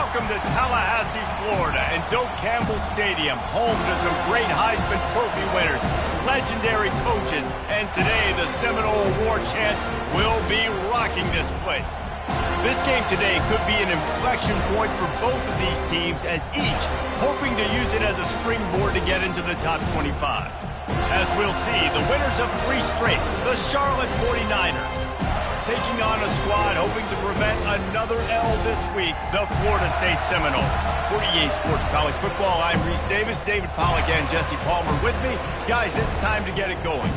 Welcome to Tallahassee, Florida, and Doak Campbell Stadium, home to some great Heisman Trophy winners, legendary coaches, and today the Seminole War Chant will be rocking this place. This game today could be an inflection point for both of these teams, as each hoping to use it as a springboard to get into the top 25. As we'll see, the winners of 3 straight, the Charlotte 49ers, taking on a squad hoping to prevent another L this week, the Florida State Seminoles. For EA Sports College Football, I'm Reese Davis, David Pollack and Jesse Palmer with me. Guys, it's time to get it going.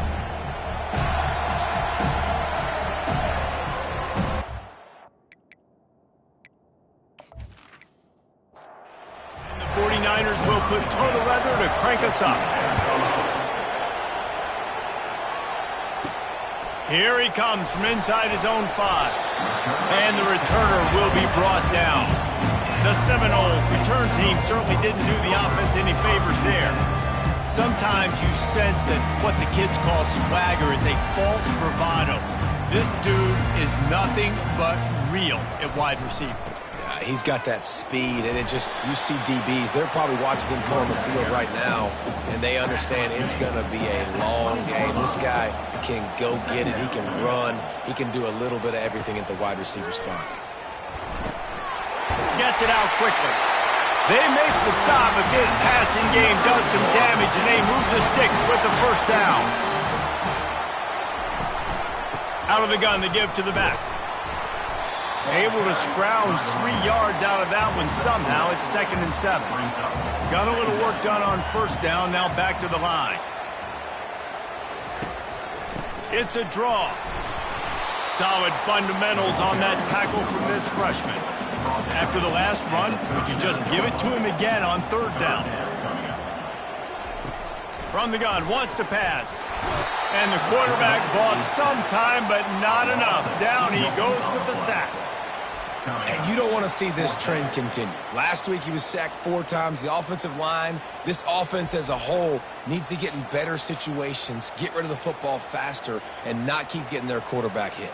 And the 49ers will put total leather to crank us up. Here he comes from inside his own 5. And the returner will be brought down. The Seminoles return team certainly didn't do the offense any favors there. Sometimes you sense that what the kids call swagger is a false bravado. This dude is nothing but real at wide receiver. He's got that speed, and you see DBs, they're probably watching him play on the field right now, and they understand it's going to be a long game. This guy can go get it, he can run, he can do a little bit of everything at the wide receiver spot. Gets it out quickly. They make the stop, but this passing game does some damage, and they move the sticks with the first down. Out of the gun to give to the back. Able to scrounge 3 yards out of that one somehow. It's 2nd and 7. Got a little work done on first down. Now back to the line. It's a draw. Solid fundamentals on that tackle from this freshman. After the last run, would you just give it to him again on 3rd down? From the gun, wants to pass. And the quarterback bought some time, but not enough. Down he goes with the sack. And you don't want to see this trend continue. Last week he was sacked 4 times. The offensive line, this offense as a whole, needs to get in better situations, get rid of the football faster, and not keep getting their quarterback hit.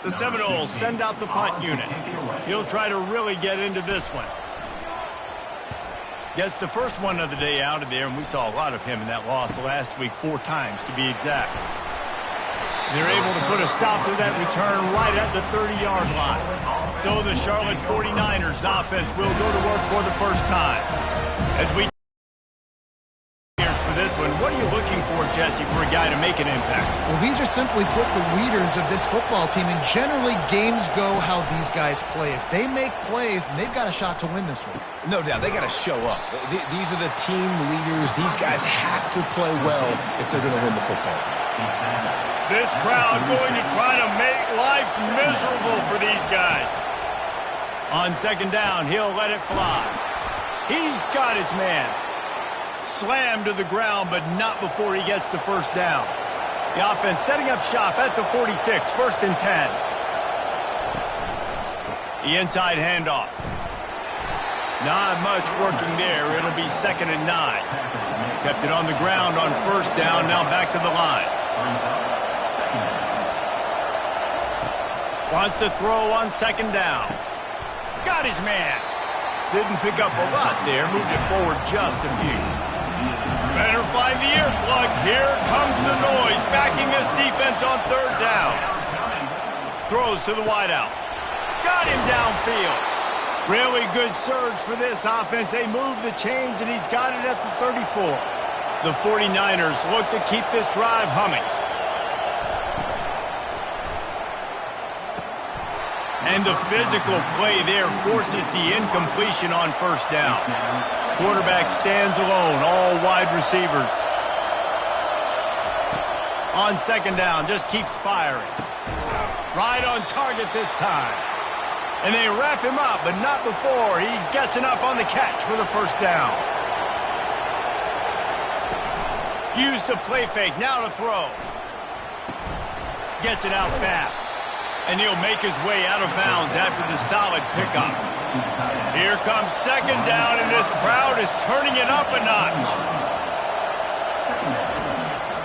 The Seminoles send out the punt unit. He'll try to really get into this one. Gets the first one of the day out of there, and we saw a lot of him in that loss last week, 4 times to be exact. They're able to put a stop to that return right at the 30-yard line. So the Charlotte 49ers offense will go to work for the first time. As we for this one, what are you looking for, Jesse, for a guy to make an impact? Well, these are simply put the leaders of this football team, and generally games go how these guys play. If they make plays, then they've got a shot to win this one. No doubt, they got to show up. These are the team leaders. These guys have to play well if they're going to win the football game. This crowd going to try to make life miserable for these guys. On 2nd down, he'll let it fly. He's got his man. Slammed to the ground, but not before he gets the first down. The offense setting up shop at the 46, 1st and 10. The inside handoff. Not much working there. It'll be 2nd and 9. Kept it on the ground on 1st down, now back to the line. Wants to throw on 2nd down. Got his man. Didn't pick up a lot there. Moved it forward just a few. Better find the earplugs. Here comes the noise. Backing this defense on 3rd down. Throws to the wideout. Got him downfield. Really good surge for this offense. They move the chains, and he's got it at the 34. The 49ers look to keep this drive humming. And the physical play there forces the incompletion on 1st down. Quarterback stands alone, all wide receivers. On 2nd down, just keeps firing. Right on target this time. And they wrap him up, but not before he gets enough on the catch for the 1st down. Use the play fake, now to throw. Gets it out fast. And he'll make his way out of bounds after the solid pickup. Here comes 2nd down, and this crowd is turning it up a notch.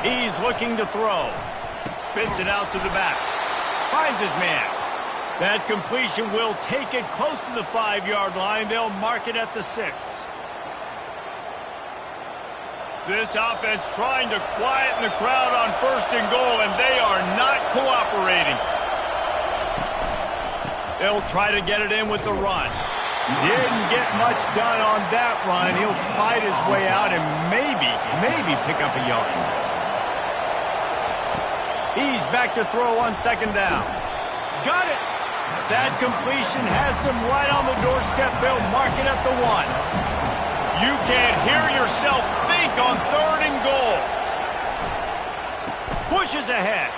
He's looking to throw. Spins it out to the back. Finds his man. That completion will take it close to the 5-yard line. They'll mark it at the 6. This offense trying to quieten the crowd on 1st and goal, and they are not cooperating. They'll try to get it in with the run. Didn't get much done on that run. He'll fight his way out and maybe pick up a yard. He's back to throw on 2nd down. Got it. That completion has them right on the doorstep. They'll mark it at the 1. You can't hear yourself think on 3rd and goal. Pushes ahead.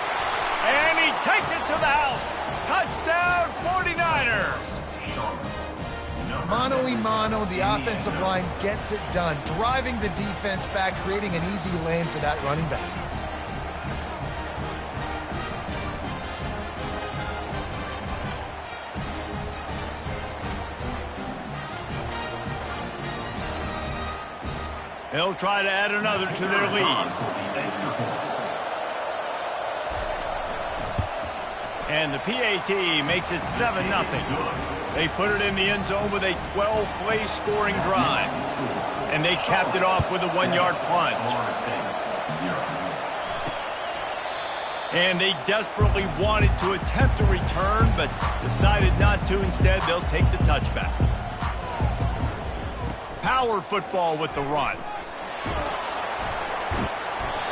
And he takes it to the house. Touchdown 49ers. Mano-a-mano, the offensive line gets it done. Driving the defense back, creating an easy lane for that running back. They'll try to add another to their lead. And the PAT makes it 7-0. They put it in the end zone with a 12-play scoring drive. And they capped it off with a 1-yard plunge. And they desperately wanted to attempt a return, but decided not to. Instead, they'll take the touchback. Power football with the run.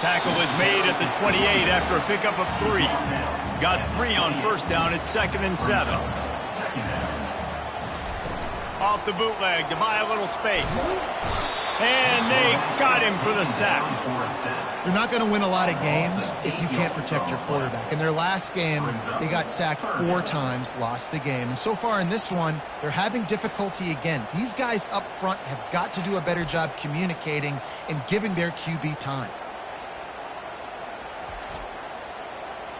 Tackle is made at the 28 after a pickup of 3. Got 3 on 1st down at 2nd and 7. Off the bootleg to buy a little space. And they got him for the sack. You're not going to win a lot of games if you can't protect your quarterback. In their last game, they got sacked 4 times, lost the game. And so far in this one, they're having difficulty again. These guys up front have got to do a better job communicating and giving their QB time.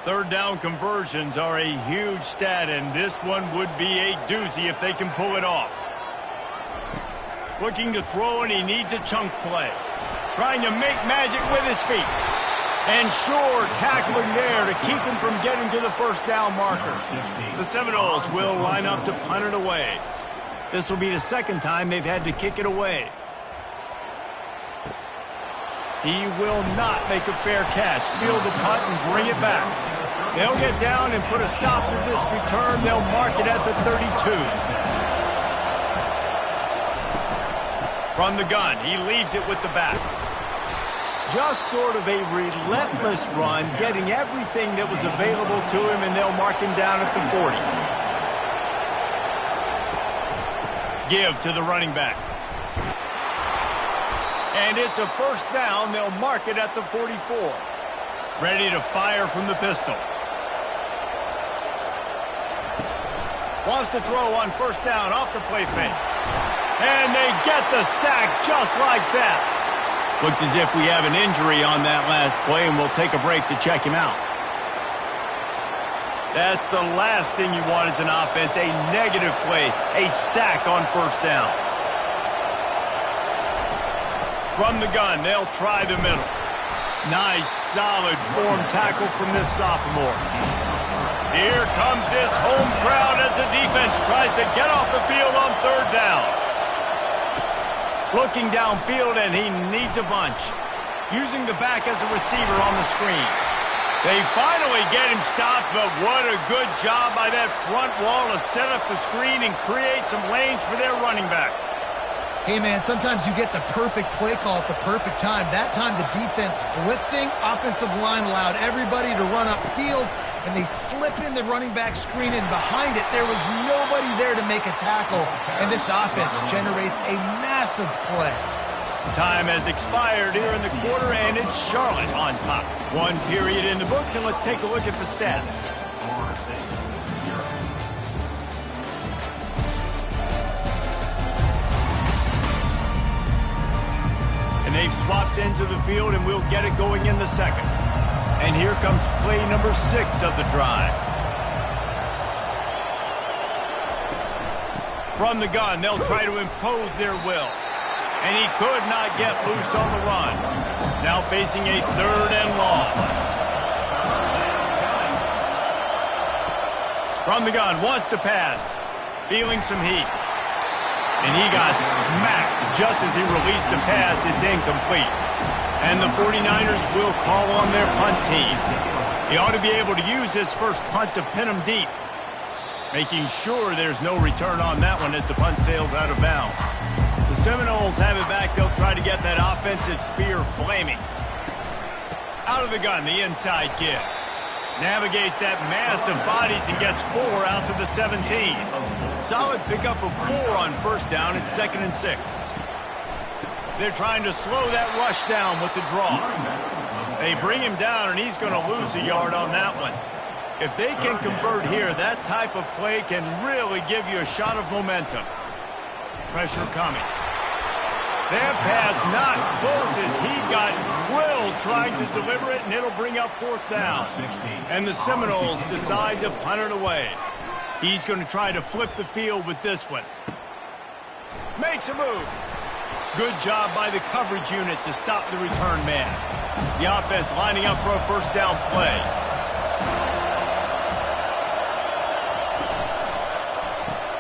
3rd down conversions are a huge stat, and this one would be a doozy if they can pull it off. Looking to throw, and he needs a chunk play. Trying to make magic with his feet. And sure, tackling there to keep him from getting to the 1st down marker. The Seminoles will line up to punt it away. This will be the 2nd time they've had to kick it away. He will not make a fair catch. Field the punt and bring it back. They'll get down and put a stop to this return. They'll mark it at the 32. From the gun, he leaves it with the back. Just sort of a relentless run, getting everything that was available to him, and they'll mark him down at the 40. Give to the running back. And it's a 1st down. They'll mark it at the 44. Ready to fire from the pistol. Wants to throw on 1st down off the play fake. And they get the sack just like that. Looks as if we have an injury on that last play, and we'll take a break to check him out. That's the last thing you want as an offense, a negative play, a sack on 1st down. From the gun, they'll try the middle. Nice, solid form tackle from this sophomore. Here comes this home crowd as the defense tries to get off the field on 3rd down. Looking downfield, and he needs a bunch. Using the back as a receiver on the screen. They finally get him stopped, but what a good job by that front wall to set up the screen and create some lanes for their running back. Hey, man, sometimes you get the perfect play call at the perfect time. That time the defense blitzing, offensive line allowed everybody to run upfield, and they slip in the running back screen, and behind it there was nobody there to make a tackle, and this offense generates a massive play. Time has expired here in the quarter, and it's Charlotte on top. 1 period in the books, and let's take a look at the stats. They've swapped into the field, and we'll get it going in the 2nd. And here comes play number 6 of the drive. From the gun, they'll try to impose their will. And he could not get loose on the run. Now facing a 3rd and long. From the gun, wants to pass. Feeling some heat. And he got smacked just as he released the pass. It's incomplete. And the 49ers will call on their punt team. He ought to be able to use this first punt to pin him deep, making sure there's no return on that one as the punt sails out of bounds. The Seminoles have it back. They'll try to get that offensive spear flaming. Out of the gun, the inside give. Navigates that mass of bodies and gets 4 out to the 17. Solid pickup of 4 on first down. It's 2nd and 6. They're trying to slow that rush down with the draw. They bring him down, and he's going to lose a yard on that one. If they can convert here, that type of play can really give you a shot of momentum. Pressure coming. That pass not close as he got drilled trying to deliver it, and it'll bring up 4th down. And the Seminoles decide to punt it away. He's going to try to flip the field with this one. Makes a move. Good job by the coverage unit to stop the return man. The offense lining up for a first down play.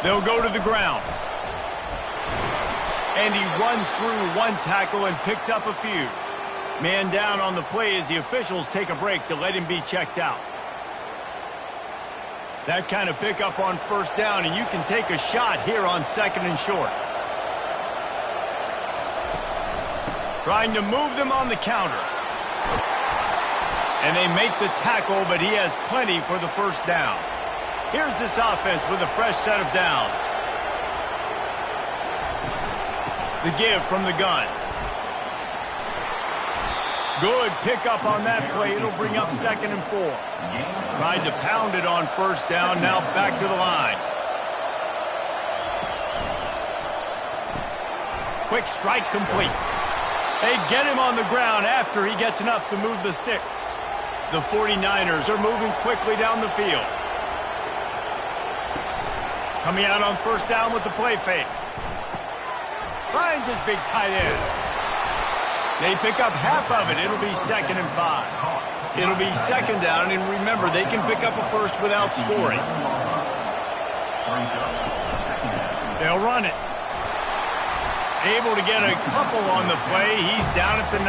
They'll go to the ground. And he runs through 1 tackle and picks up a few. Man down on the play as the officials take a break to let him be checked out. That kind of pickup on first down, and you can take a shot here on 2nd and short. Trying to move them on the counter. And they make the tackle, but he has plenty for the first down. Here's this offense with a fresh set of downs. The give from the gun. Good pickup on that play. It'll bring up 2nd and 4. Tried to pound it on first down. Now back to the line. Quick strike complete. They get him on the ground after he gets enough to move the sticks. The 49ers are moving quickly down the field. Coming out on first down with the play fake. Finds his big tight end. They pick up half of it. It'll be 2nd and 5. It'll be 2nd down, and remember, they can pick up a first without scoring. They'll run it. Able to get a couple on the play. He's down at the 9.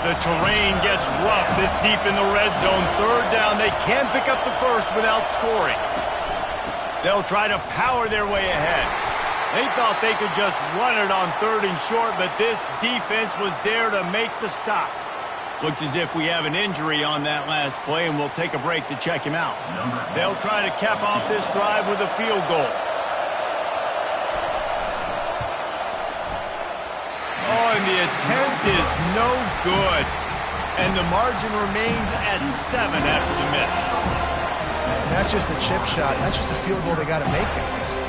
The terrain gets rough this deep in the red zone. 3rd down. They can pick up the first without scoring. They'll try to power their way ahead. They thought they could just run it on 3rd and short, but this defense was there to make the stop. Looks as if we have an injury on that last play, and we'll take a break to check him out. They'll try to cap off this drive with a field goal. Oh, and the attempt is no good. And the margin remains at 7 after the miss. That's just a chip shot. That's just a field goal they got to make, guys.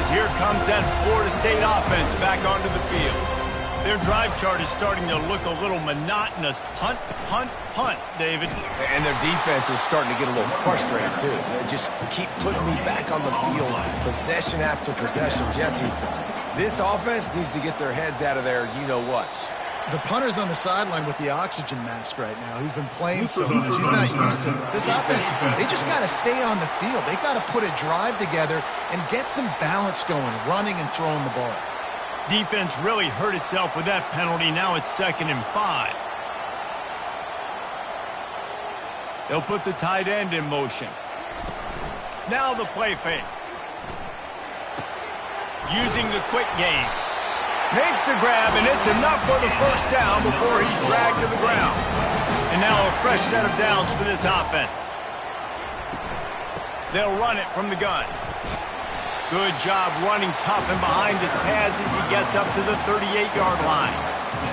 Here comes that Florida State offense back onto the field. Their drive chart is starting to look a little monotonous. Punt, punt, punt, David. And their defense is starting to get a little frustrated, too. They just keep putting me back on the field, possession after possession. Jesse, this offense needs to get their heads out of their you-know-whats. The punter's on the sideline with the oxygen mask right now. He's been playing so much. He's not used to this. This offense, they just got to stay on the field. They got to put a drive together and get some balance going, running and throwing the ball. Defense really hurt itself with that penalty. Now it's 2nd and 5. They'll put the tight end in motion. Now the play fake. Using the quick game. Makes the grab, and it's enough for the first down before he's dragged to the ground. And now a fresh set of downs for this offense. They'll run it from the gun. Good job running tough and behind his pads as he gets up to the 38-yard line.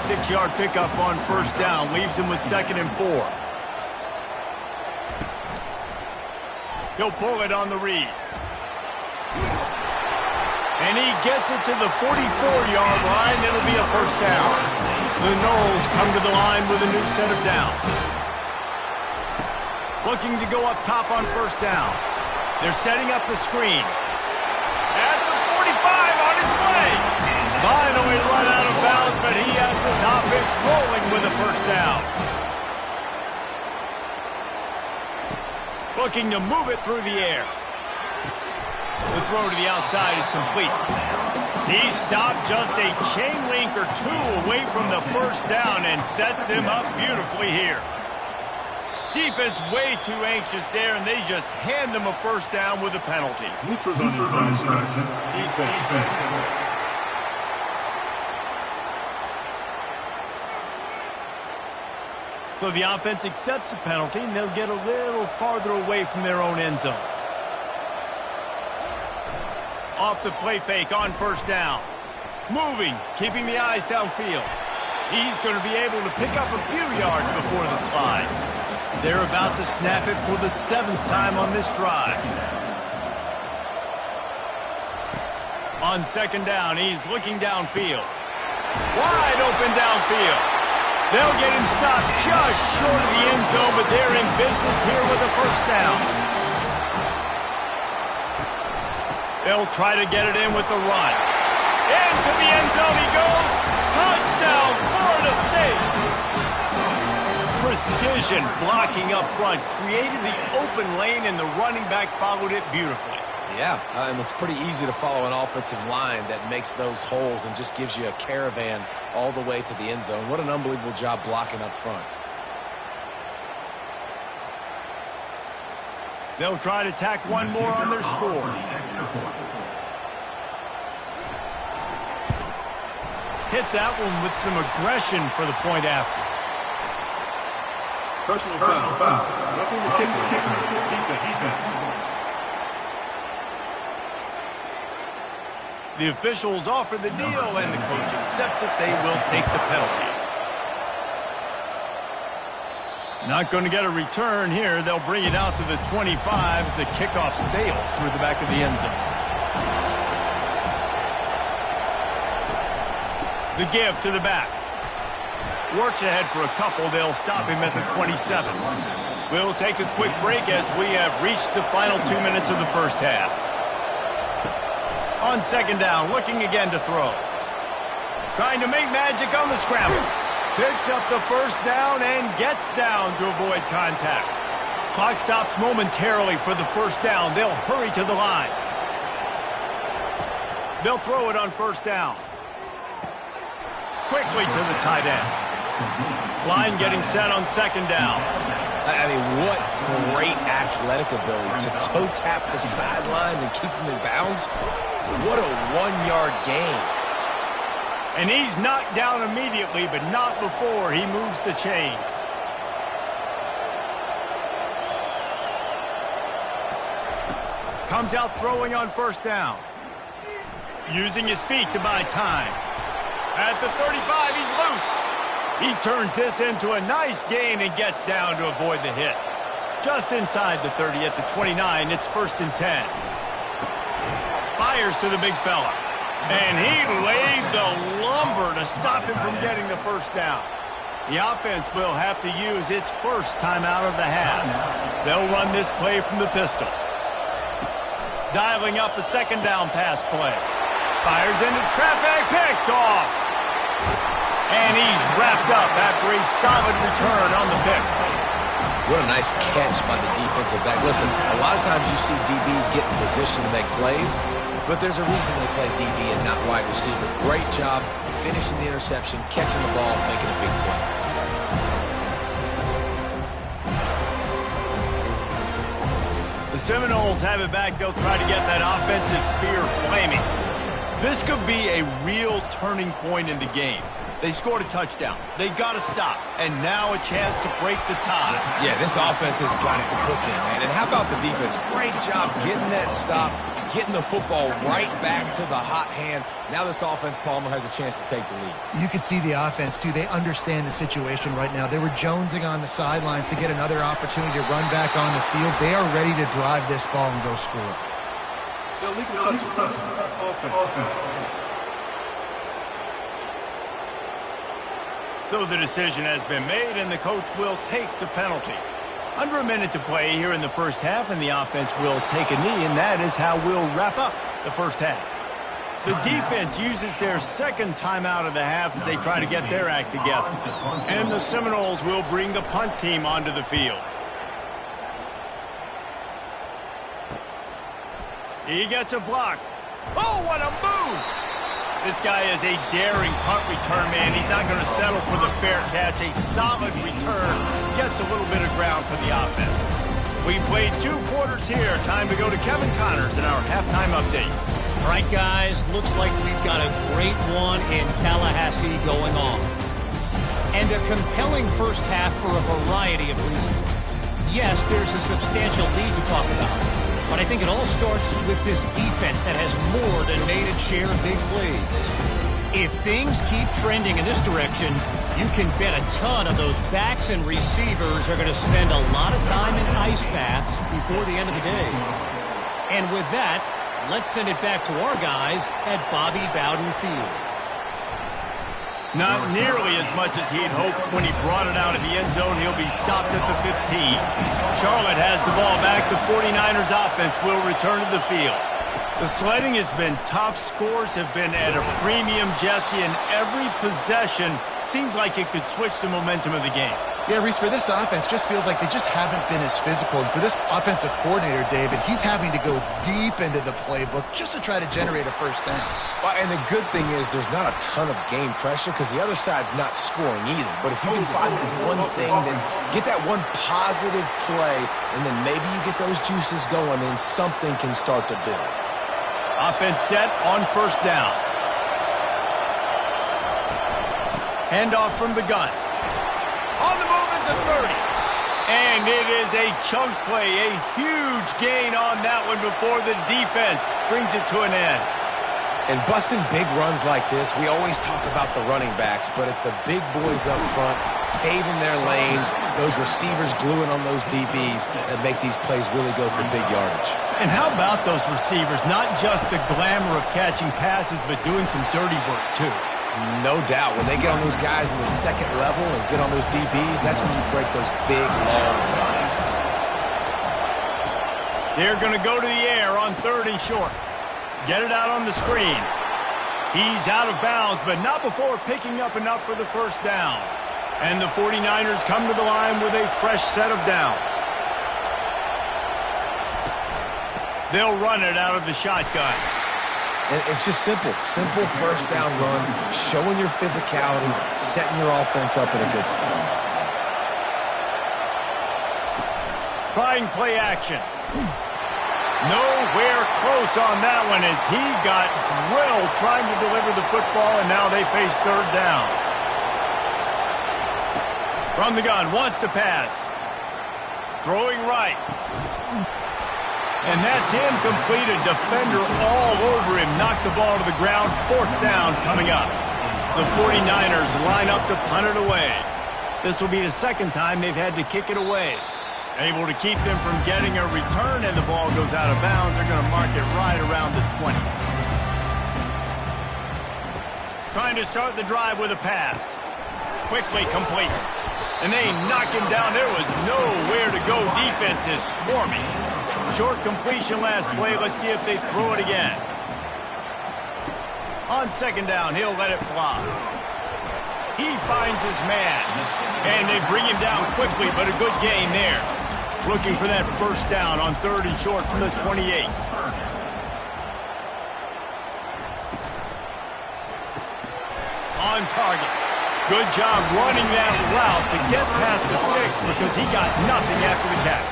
6-yard pickup on first down leaves him with 2nd and 4. He'll pull it on the read. And he gets it to the 44-yard line. It'll be a first down. The Noles come to the line with a new set of downs. Looking to go up top on first down. They're setting up the screen. At the 45, Finally run out of bounds, but he has this offense rolling with a first down. Looking to move it through the air. The throw to the outside is complete. He stopped just a chain link or two away from the first down and sets them up beautifully here. Defense way too anxious there, and they just hand them a first down with a penalty. Neutrals on defense. So the offense accepts the penalty, and they'll get a little farther away from their own end zone. Off the play fake on first down. Moving, keeping the eyes downfield. He's going to be able to pick up a few yards before the slide. They're about to snap it for the 7th time on this drive. On second down, he's looking downfield. Wide open downfield. They'll get him stopped just short of the end zone, but they're in business here with a first down. They'll try to get it in with the run. Into the end zone he goes. Touchdown, Florida State. Precision blocking up front created the open lane, and the running back followed it beautifully. Yeah, and it's pretty easy to follow an offensive line that makes those holes and just gives you a caravan all the way to the end zone. What an unbelievable job blocking up front. They'll try to tack one more on their score. Hit that one with some aggression for the point after. Personal foul. Roughing the kicker. Defense. The officials offer the deal, and the coach accepts it. They will take the penalty. Not going to get a return here. They'll bring it out to the 25 as the kickoff sails through the back of the end zone. The give to the back. Works ahead for a couple. They'll stop him at the 27. We'll take a quick break as we have reached the final 2 minutes of the first half. On second down, looking again to throw. Trying to make magic on the scramble. Picks up the first down and gets down to avoid contact. Clock stops momentarily for the first down. They'll hurry to the line. They'll throw it on first down. Quickly to the tight end. Line getting set on second down. I mean, what great athletic ability to toe tap the sidelines and keep them in bounds. What a one-yard gain. And he's knocked down immediately, but not before he moves the chains. Comes out throwing on first down. Using his feet to buy time. At the 35, he's loose. He turns this into a nice gain and gets down to avoid the hit. Just inside the 30 at the 29, it's 1st and 10. Fires to the big fella. And he laid the lumber to stop him from getting the first down. The offense will have to use its first timeout of the half. They'll run this play from the pistol. Dialing up a second down pass play. Fires into traffic, picked off. And he's wrapped up after a solid return on the pick. What a nice catch by the defensive back. Listen, a lot of times you see DBs get in position to make plays, but there's a reason they play DB and not wide receiver. Great job finishing the interception, catching the ball, making a big play. The Seminoles have it back. They'll try to get that offensive spear flaming. This could be a real turning point in the game. They scored a touchdown. They got to stop. And now a chance to break the tie. Yeah, this offense has got it cooking, man. And how about the defense? Great job getting that stop, getting the football right back to the hot hand. Now this offense, Palmer, has a chance to take the lead. You can see the offense, too. They understand the situation right now. They were jonesing on the sidelines to get another opportunity to run back on the field. They are ready to drive this ball and go score. Illegal touch. Offense. So the decision has been made, and the coach will take the penalty. Under a minute to play here in the first half, and the offense will take a knee, and that is how we'll wrap up the first half. The defense uses their second timeout of the half as they try to get their act together. And the Seminoles will bring the punt team onto the field. He gets a block. Oh, what a move! This guy is a daring punt return man. He's not going to settle for the fair catch. A solid return gets a little bit of ground for the offense. We played 2 quarters here. Time to go to Kevin Connors in our halftime update. All right, guys, looks like we've got a great one in Tallahassee going on. And a compelling first half for a variety of reasons. Yes, there's a substantial lead to talk about. But I think it all starts with this defense that has more than made its share of big plays. If things keep trending in this direction, you can bet a ton of those backs and receivers are going to spend a lot of time in ice baths before the end of the day. And with that, let's send it back to our guys at Bobby Bowden Field. Not nearly as much as he'd hoped when he brought it out of the end zone. He'll be stopped at the 15. Charlotte has the ball back. The 49ers offense will return to the field. The sledding has been tough. Scores have been at a premium, Jesse, and every possession seems like it could switch the momentum of the game. Yeah, Reese, for this offense, just feels like they just haven't been as physical. And for this offensive coordinator, David, he's having to go deep into the playbook just to try to generate a first down. Well, and the good thing is there's not a ton of game pressure because the other side's not scoring either. But if you can find that one thing, then get that one positive play, and then maybe you get those juices going, and something can start to build. Offense set on first down. Handoff from the gun. On the move at the 30. And it is a chunk play, a huge gain on that one before the defense brings it to an end. And busting big runs like this, we always talk about the running backs, but it's the big boys up front, paving their lanes, those receivers gluing on those DBs that make these plays really go for big yardage. And how about those receivers? Not just the glamour of catching passes, but doing some dirty work too. No doubt. When they get on those guys in the second level and get on those DBs, that's when you break those big, long runs. They're going to go to the air on 3rd and short. Get it out on the screen. He's out of bounds, but not before picking up enough for the first down. And the 49ers come to the line with a fresh set of downs. They'll run it out of the shotgun. And it's just simple first down run, showing your physicality, setting your offense up in a good spot. Trying play action. Nowhere close on that one as he got drilled trying to deliver the football, and now they face 3rd down. From the gun, wants to pass. Throwing right. And that's incomplete. A defender all over him. Knocked the ball to the ground. 4th down coming up. The 49ers line up to punt it away. This will be the second time they've had to kick it away. Able to keep them from getting a return, and the ball goes out of bounds. They're going to mark it right around the 20. Trying to start the drive with a pass. Quickly complete. And they knock him down. There was nowhere to go. Defense is swarming. Short completion last play. Let's see if they throw it again. On 2nd down, he'll let it fly. He finds his man. And they bring him down quickly, but a good gain there. Looking for that first down on 3rd and short from the 28. On target. Good job running that route to get past the 6 because he got nothing after the catch.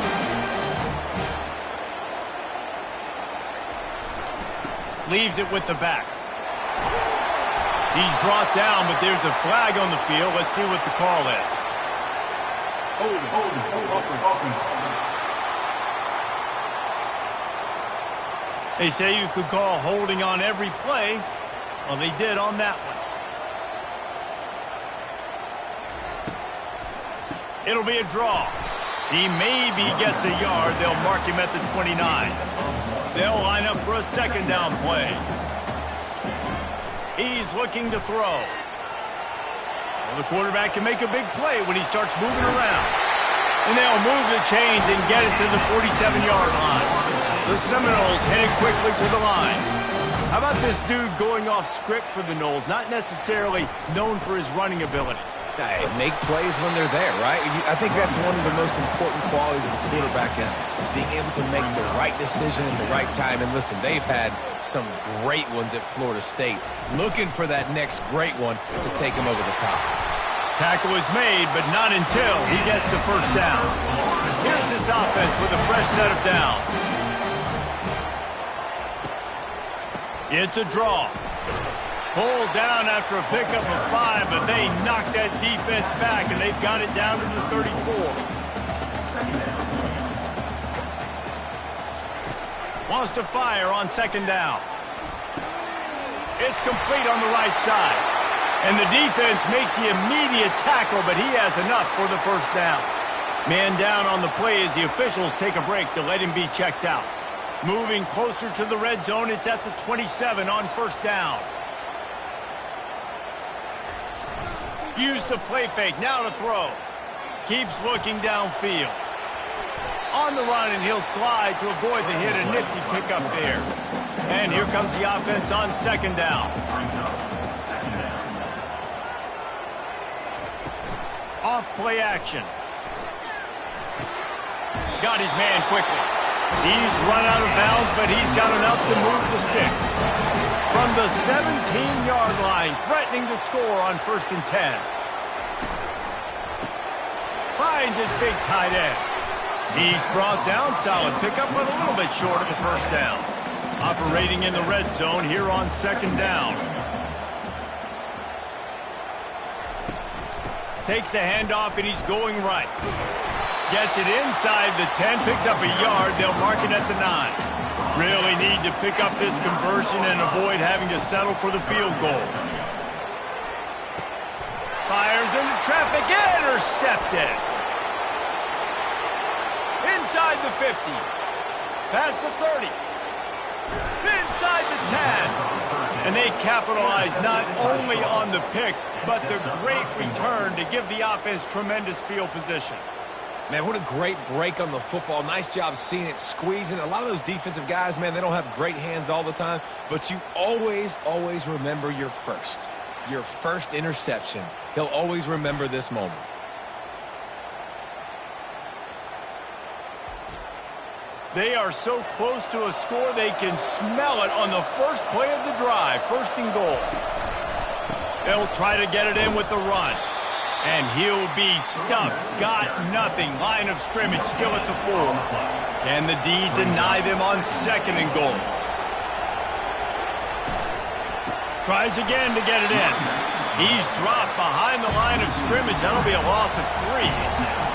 Leaves it with the back. He's brought down, but there's a flag on the field. Let's see what the call is. They say you could call holding on every play. Well, they did on that one. It'll be a draw. He maybe gets a yard. They'll mark him at the 29. They'll line up for a 2nd down play. He's looking to throw. Well, the quarterback can make a big play when he starts moving around. And they'll move the chains and get it to the 47-yard line. The Seminoles headed quickly to the line. How about this dude going off script for the Noles, not necessarily known for his running ability? Hey, make plays when they're there, right? I think that's one of the most important qualities of a quarterback is being able to make the right decision at the right time. And listen, they've had some great ones at Florida State. Looking for that next great one to take them over the top. Tackle is made, but not until he gets the first down. Here's this offense with a fresh set of downs. It's a draw. Pulled down after a pickup of 5, but they knocked that defense back, and they've got it down to the 34. Wants to fire on second down. It's complete on the right side. And the defense makes the immediate tackle, but he has enough for the first down. Man down on the play as the officials take a break to let him be checked out. Moving closer to the red zone, it's at the 27 on first down. Use the play fake, now to throw. Keeps looking downfield. On the run, and he'll slide to avoid the hit. A nifty pickup there. And here comes the offense on second down. Off play action. Got his man quickly. He's run out of bounds, but he's got enough to move the sticks. From the 17-yard line, threatening to score on 1st and 10. Finds his big tight end. He's brought down, solid pickup, but a little bit short of the first down. Operating in the red zone here on second down. Takes the handoff, and he's going right. Gets it inside the 10, picks up a yard. They'll mark it at the 9. Really need to pick up this conversion and avoid having to settle for the field goal. Fires into traffic, intercepted. Inside the 50. Past the 30. Inside the 10. And they capitalize not only on the pick, but the great return to give the offense tremendous field position. Man, what a great break on the football. Nice job seeing it, squeezing. A lot of those defensive guys, man, they don't have great hands all the time, but you always, always remember your first interception. They'll always remember this moment. They are so close to a score, they can smell it on the first play of the drive. 1st and goal. They'll try to get it in with the run. And he'll be stuck. Got nothing. Line of scrimmage still at the 4. Can the D deny them on 2nd and goal? Tries again to get it in. He's dropped behind the line of scrimmage. That'll be a loss of 3.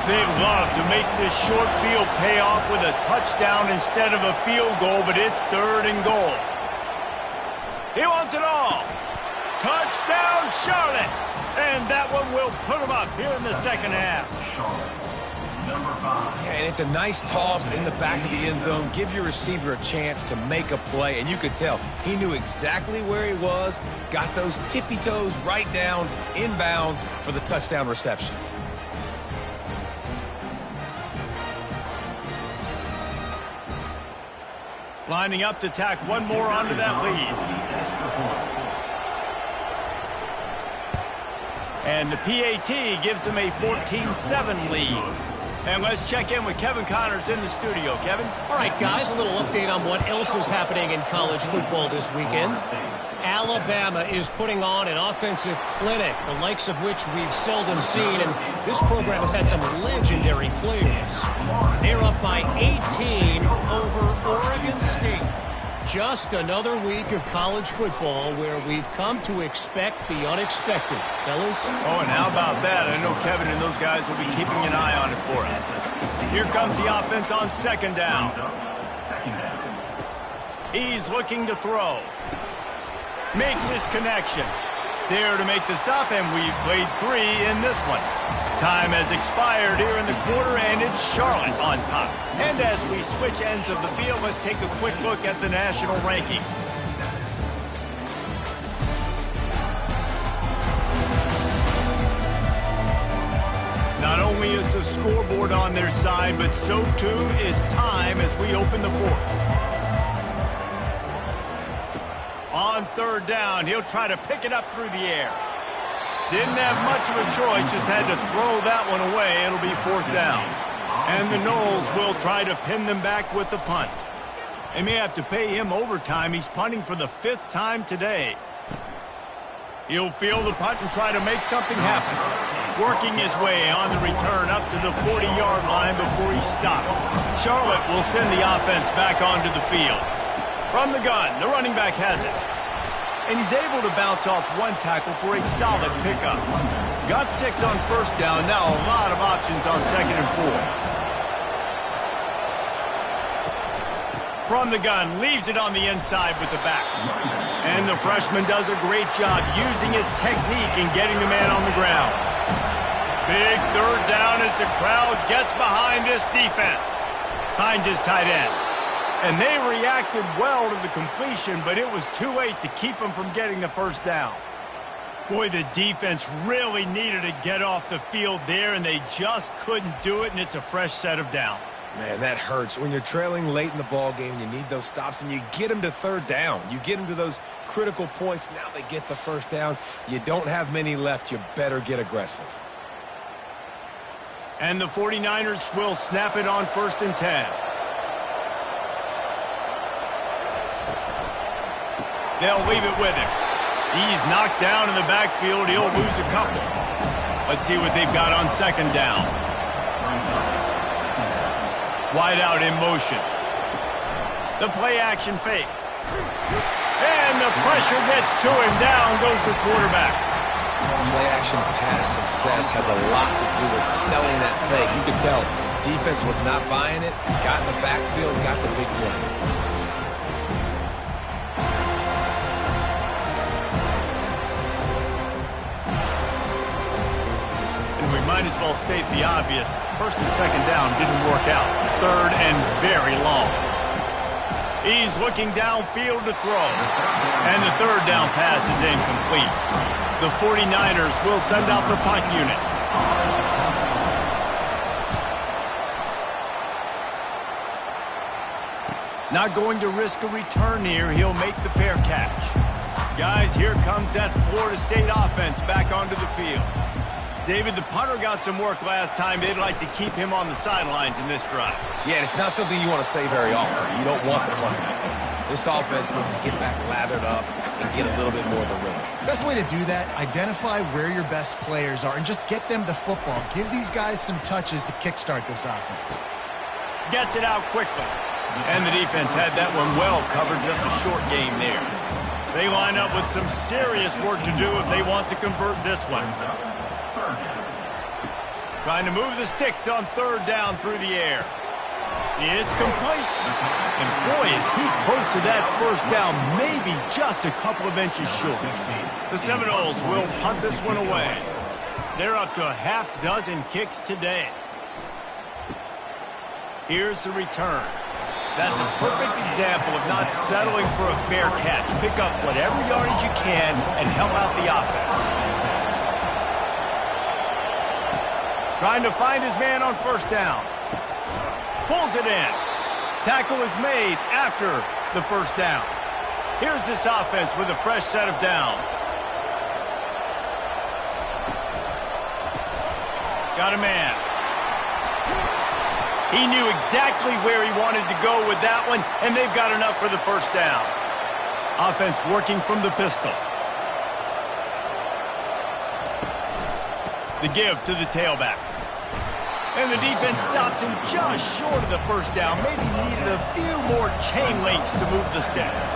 They love to make this short field pay off with a touchdown instead of a field goal, but it's 3rd and goal. He wants it all. Touchdown, Charlotte. And that one will put him up here in the second half. Yeah, and it's a nice toss in the back of the end zone. Give your receiver a chance to make a play, and you could tell he knew exactly where he was, got those tippy toes right down, inbounds for the touchdown reception. Lining up to tack one more onto that lead. And the PAT gives them a 14-7 lead. And let's check in with Kevin Connors in the studio. Kevin? All right, guys, a little update on what else is happening in college football this weekend. Alabama is putting on an offensive clinic, the likes of which we've seldom seen, and this program has had some legendary players. They're up by 18 over Oregon State. Just another week of college football where we've come to expect the unexpected. Fellas? Oh, and how about that? I know Kevin and those guys will be keeping an eye on it for us. Here comes the offense on second down. He's looking to throw. Makes his connection. There to make the stop, and we've played 3 in this one. Time has expired here in the quarter, and it's Charlotte on top. And as we switch ends of the field, let's take a quick look at the national rankings. Not only is the scoreboard on their side, but so too is time as we open the 4th. on third down. He'll try to pick it up through the air. Didn't have much of a choice, just had to throw that one away. It'll be fourth down. And the Noles will try to pin them back with the punt. They may have to pay him overtime. He's punting for the 5th time today. He'll field the punt and try to make something happen. Working his way on the return up to the 40-yard line before he stopped. Charlotte will send the offense back onto the field. From the gun, the running back has it. And he's able to bounce off one tackle for a solid pickup. Got 6 on first down, now a lot of options on 2nd and 4. From the gun, leaves it on the inside with the back. And the freshman does a great job using his technique and getting the man on the ground. Big third down as the crowd gets behind this defense. Finds his tight end. And they reacted well to the completion, but it was too late to keep them from getting the first down. Boy, the defense really needed to get off the field there, and they just couldn't do it, and it's a fresh set of downs. Man, that hurts. When you're trailing late in the ball game, you need those stops, and you get them to third down. You get them to those critical points. Now they get the first down. You don't have many left. You better get aggressive. And the 49ers will snap it on 1st and 10. They'll leave it with him. He's knocked down in the backfield. He'll lose a couple. Let's see what they've got on 2nd down. Wide out in motion. The play action fake. And the pressure gets to him. Down goes the quarterback. Play action pass success has a lot to do with selling that fake. You could tell defense was not buying it. Got in the backfield, got the big play. Might as well state the obvious. 1st and 2nd down didn't work out. 3rd and very long. He's looking downfield to throw. And the 3rd down pass is incomplete. The 49ers will send out the punt unit. Not going to risk a return here. He'll make the fair catch. Guys, here comes that Florida State offense back onto the field. David, the punter got some work last time. They'd like to keep him on the sidelines in this drive. Yeah, it's not something you want to say very often. You don't want the punter out there. This offense needs to get back lathered up and get a little bit more of a rhythm. Best way to do that, identify where your best players are and just get them the football. Give these guys some touches to kickstart this offense. Gets it out quickly. And the defense had that one well covered, just a short game there. They line up with some serious work to do if they want to convert this one. Trying to move the sticks on 3rd down through the air. It's complete. And boy, is he close to that first down, maybe just a couple of inches short. The Seminoles will punt this one away. They're up to a half-dozen kicks today. Here's the return. That's a perfect example of not settling for a fair catch. Pick up whatever yardage you can and help out the offense. Trying to find his man on 1st down. Pulls it in. Tackle is made after the 1st down. Here's this offense with a fresh set of downs. Got a man. He knew exactly where he wanted to go with that one, and they've got enough for the 1st down. Offense working from the pistol. The give to the tailback. And the defense stops him just short of the 1st down. Maybe needed a few more chain links to move the sticks.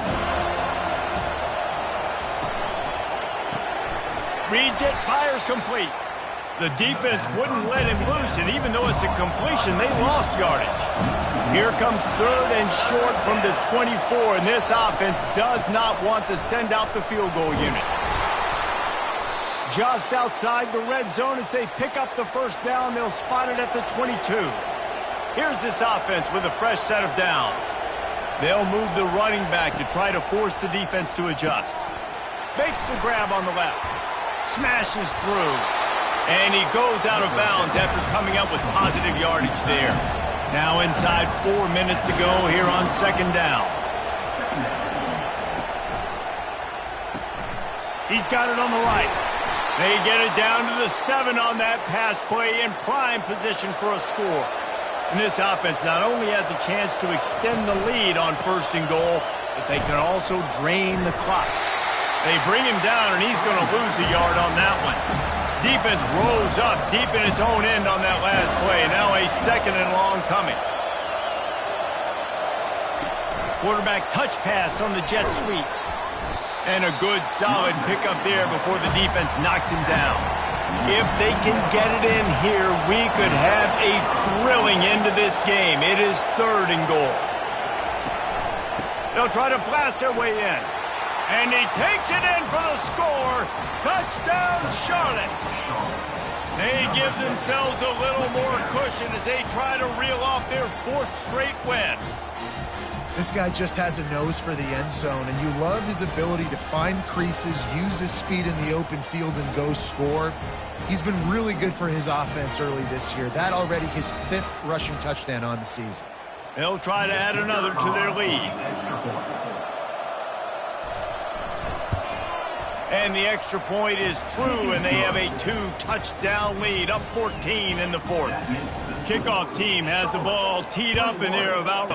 Reads it, fires complete. The defense wouldn't let him loose, and even though it's a completion, they lost yardage. Here comes 3rd and short from the 24, and this offense does not want to send out the field goal unit. Just outside the red zone as they pick up the 1st down. They'll spot it at the 22. Here's this offense with a fresh set of downs. They'll move the running back to try to force the defense to adjust. Makes the grab on the left. Smashes through. And he goes out of bounds after coming up with positive yardage there. Now inside 4 minutes to go here on 2nd down. He's got it on the right. They get it down to the 7 on that pass play in prime position for a score. And this offense not only has a chance to extend the lead on 1st and goal, but they can also drain the clock. They bring him down, and he's going to lose a yard on that one. Defense rose up deep in its own end on that last play. Now a 2nd and long coming. Quarterback touch pass on the jet sweep. And a good, solid pickup there before the defense knocks him down. If they can get it in here, we could have a thrilling end to this game. It is 3rd and goal. They'll try to blast their way in. And he takes it in for the score. Touchdown, Charlotte. They give themselves a little more cushion as they try to reel off their 4th straight win. This guy just has a nose for the end zone, and you love his ability to find creases, use his speed in the open field, and go score. He's been really good for his offense early this year. That already his 5th rushing touchdown on the season. They'll try to add another to their lead. And the extra point is true, and they have a 2-touchdown lead, up 14 in the 4th. Kickoff team has the ball teed up, and they're about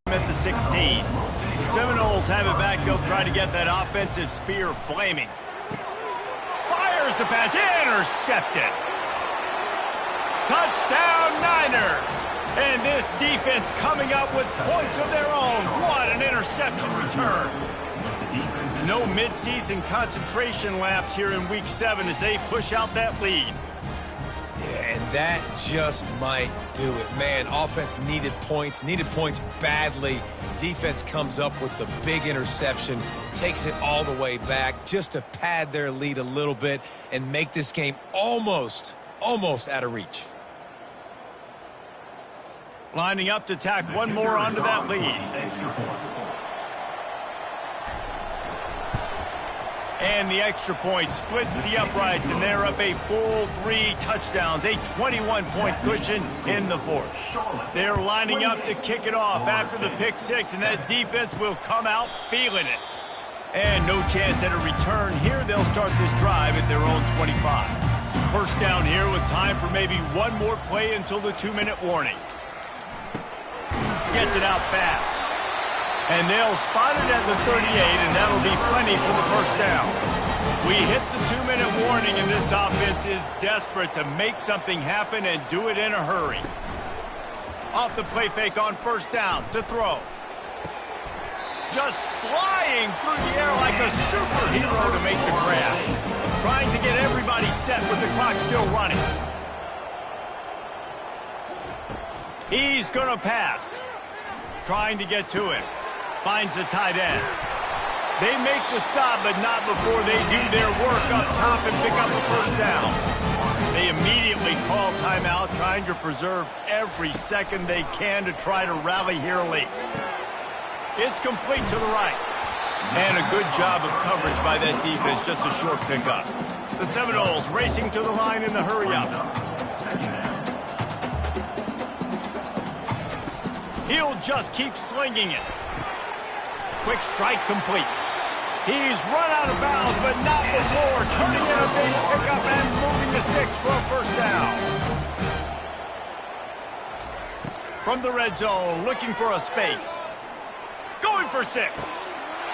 at the 16. The Seminoles have it back. They'll try to get that offensive spear flaming. Fires the pass, intercepted. Touchdown, Niners. And this defense coming up with points of their own. What an interception return. No midseason concentration laps here in Week 7 as they push out that lead. Yeah, and that just might do it. Man, offense needed points badly. Defense comes up with the big interception, takes it all the way back just to pad their lead a little bit and make this game almost out of reach. Lining up to tack one more onto that lead. And the extra point splits the uprights, and they're up a full 3 touchdowns, a 21-point cushion in the 4th. They're lining up to kick it off after the pick 6, and that defense will come out feeling it. And no chance at a return here. They'll start this drive at their own 25. 1st down here with time for maybe one more play until the 2-minute warning. Gets it out fast. And they'll spot it at the 38, and that'll be plenty for the 1st down. We hit the 2-minute warning, and this offense is desperate to make something happen and do it in a hurry. Off the play fake on 1st down to throw. Just flying through the air like a superhero to make the grab. Trying to get everybody set with the clock still running. He's going to pass. Trying to get to him. Finds the tight end. They make the stop, but not before they do their work up top and pick up the 1st down. They immediately call timeout, trying to preserve every second they can to try to rally here late. It's complete to the right. And a good job of coverage by that defense, just a short pickup. The Seminoles racing to the line in the hurry-up. He'll just keep slinging it. Quick strike complete. He's run out of bounds, but not before turning in a big pickup and moving the sticks for a 1st down. From the red zone, looking for a space. Going for 6.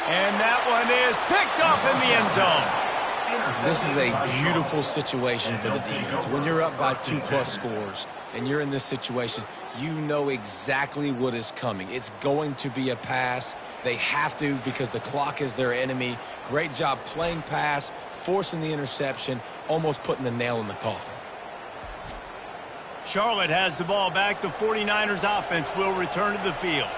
And that one is picked up in the end zone. This is a beautiful situation for the defense. When you're up by 2+ scores and you're in this situation, you know exactly what is coming. It's going to be a pass. They have to because the clock is their enemy. Great job playing pass, forcing the interception, almost putting the nail in the coffin. Charlotte has the ball back. The 49ers offense will return to the field.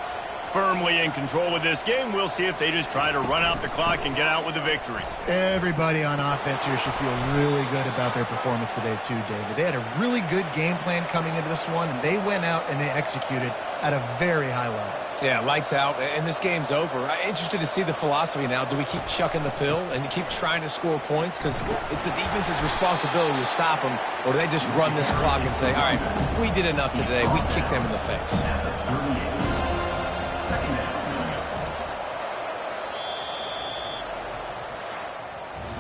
Firmly in control of this game. We'll see if they just try to run out the clock and get out with a victory. Everybody on offense here should feel really good about their performance today too, David. They had a really good game plan coming into this one, and they went out and they executed at a very high level. Yeah, lights out, and this game's over. I'm interested to see the philosophy now. Do we keep chucking the pill and keep trying to score points? Because it's the defense's responsibility to stop them, or do they just run this clock and say, all right, we did enough today. We kicked them in the face.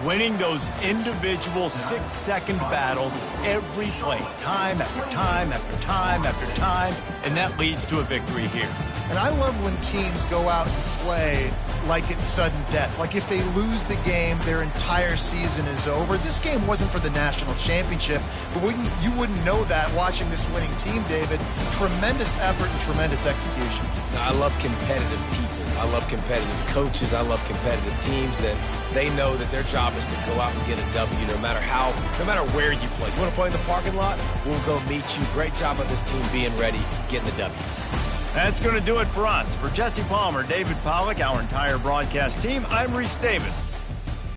winning those individual 6-second battles every play, time after time after time after time, and that leads to a victory here. And I love when teams go out and play like it's sudden death. Like if they lose the game, their entire season is over. This game wasn't for the national championship, but you wouldn't know that watching this winning team, David. Tremendous effort and tremendous execution. I love competitive people. I love competitive coaches. I love competitive teams that they know that their job is to go out and get a W no matter where you play. You want to play in the parking lot? We'll go meet you. Great job on this team being ready, getting the W. That's going to do it for us. For Jesse Palmer, David Pollack, our entire broadcast team, I'm Reese Davis.